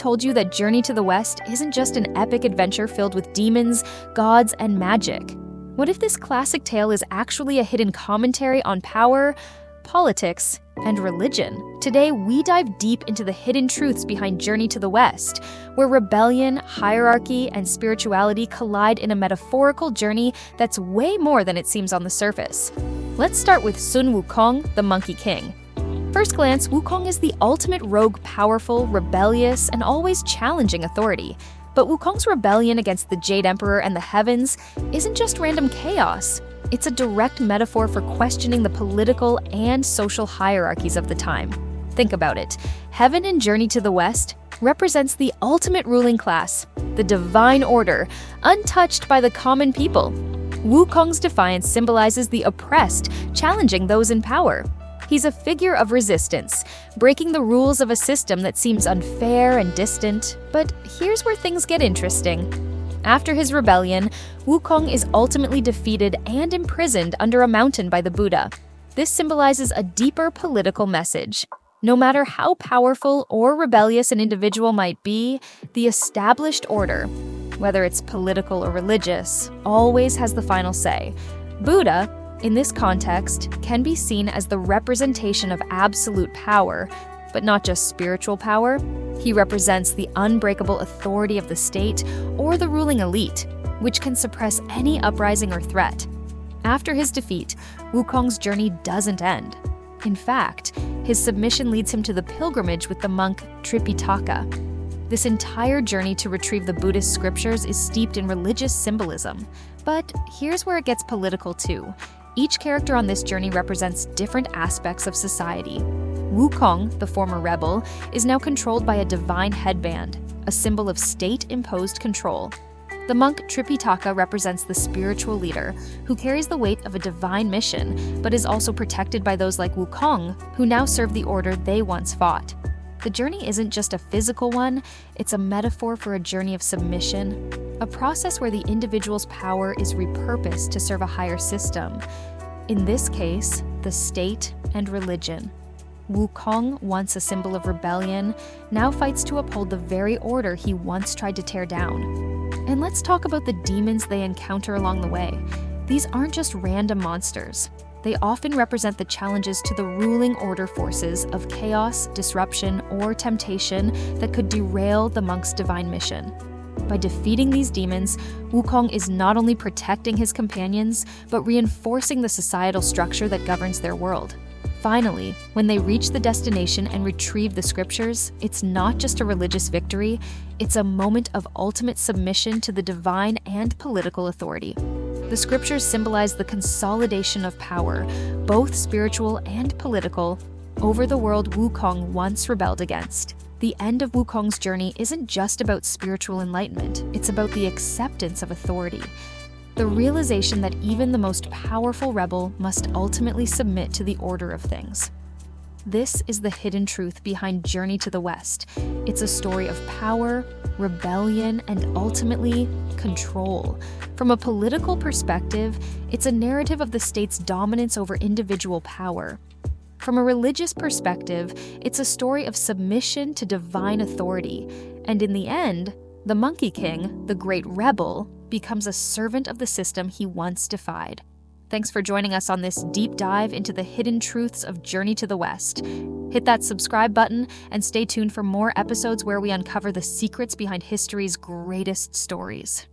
told you that Journey to the West isn't just an epic adventure filled with demons, gods, and magic? What if this classic tale is actually a hidden commentary on power, politics, and religion? Today, we dive deep into the hidden truths behind Journey to the West, where rebellion, hierarchy, and spirituality collide in a metaphorical journey that's way more than it seems on the surface. Let's start with Sun Wukong, the Monkey King. First glance, Wukong is the ultimate rogue, powerful, rebellious, and always challenging authority. But Wukong's rebellion against the Jade Emperor and the Heavens isn't just random chaos. It's a direct metaphor for questioning the political and social hierarchies of the time. Think about it. Heaven in Journey to the West represents the ultimate ruling class, the divine order, untouched by the common people. Wukong's defiance symbolizes the oppressed, challenging those in power. He's a figure of resistance, breaking the rules of a system that seems unfair and distant. But here's where things get interesting. After his rebellion, Wukong is ultimately defeated and imprisoned under a mountain by the Buddha. This symbolizes a deeper political message. No matter how powerful or rebellious an individual might be, the established order, whether it's political or religious, always has the final say. Buddha, in this context, can be seen as the representation of absolute power, but not just spiritual power. He represents the unbreakable authority of the state or the ruling elite, which can suppress any uprising or threat. After his defeat, Wukong's journey doesn't end. In fact, his submission leads him to the pilgrimage with the monk Tripitaka. This entire journey to retrieve the Buddhist scriptures is steeped in religious symbolism. But here's where it gets political too. Each character on this journey represents different aspects of society. Wukong, the former rebel, is now controlled by a divine headband, a symbol of state-imposed control. The monk Tripitaka represents the spiritual leader, who carries the weight of a divine mission, but is also protected by those like Wukong, who now serve the order they once fought. The journey isn't just a physical one, it's a metaphor for a journey of submission, a process where the individual's power is repurposed to serve a higher system. In this case, the state and religion. Wukong, once a symbol of rebellion, now fights to uphold the very order he once tried to tear down. And let's talk about the demons they encounter along the way. These aren't just random monsters. They often represent the challenges to the ruling order forces of chaos, disruption, or temptation that could derail the monk's divine mission. By defeating these demons, Wukong is not only protecting his companions, but reinforcing the societal structure that governs their world. Finally, when they reach the destination and retrieve the scriptures, it's not just a religious victory, it's a moment of ultimate submission to the divine and political authority. The scriptures symbolize the consolidation of power, both spiritual and political, over the world Wukong once rebelled against. The end of Wukong's journey isn't just about spiritual enlightenment, it's about the acceptance of authority. The realization that even the most powerful rebel must ultimately submit to the order of things. This is the hidden truth behind Journey to the West. It's a story of power, rebellion, and ultimately, control. From a political perspective, it's a narrative of the state's dominance over individual power. From a religious perspective, it's a story of submission to divine authority. And in the end, the Monkey King, the great rebel, becomes a servant of the system he once defied. Thanks for joining us on this deep dive into the hidden truths of Journey to the West. Hit that subscribe button and stay tuned for more episodes where we uncover the secrets behind history's greatest stories.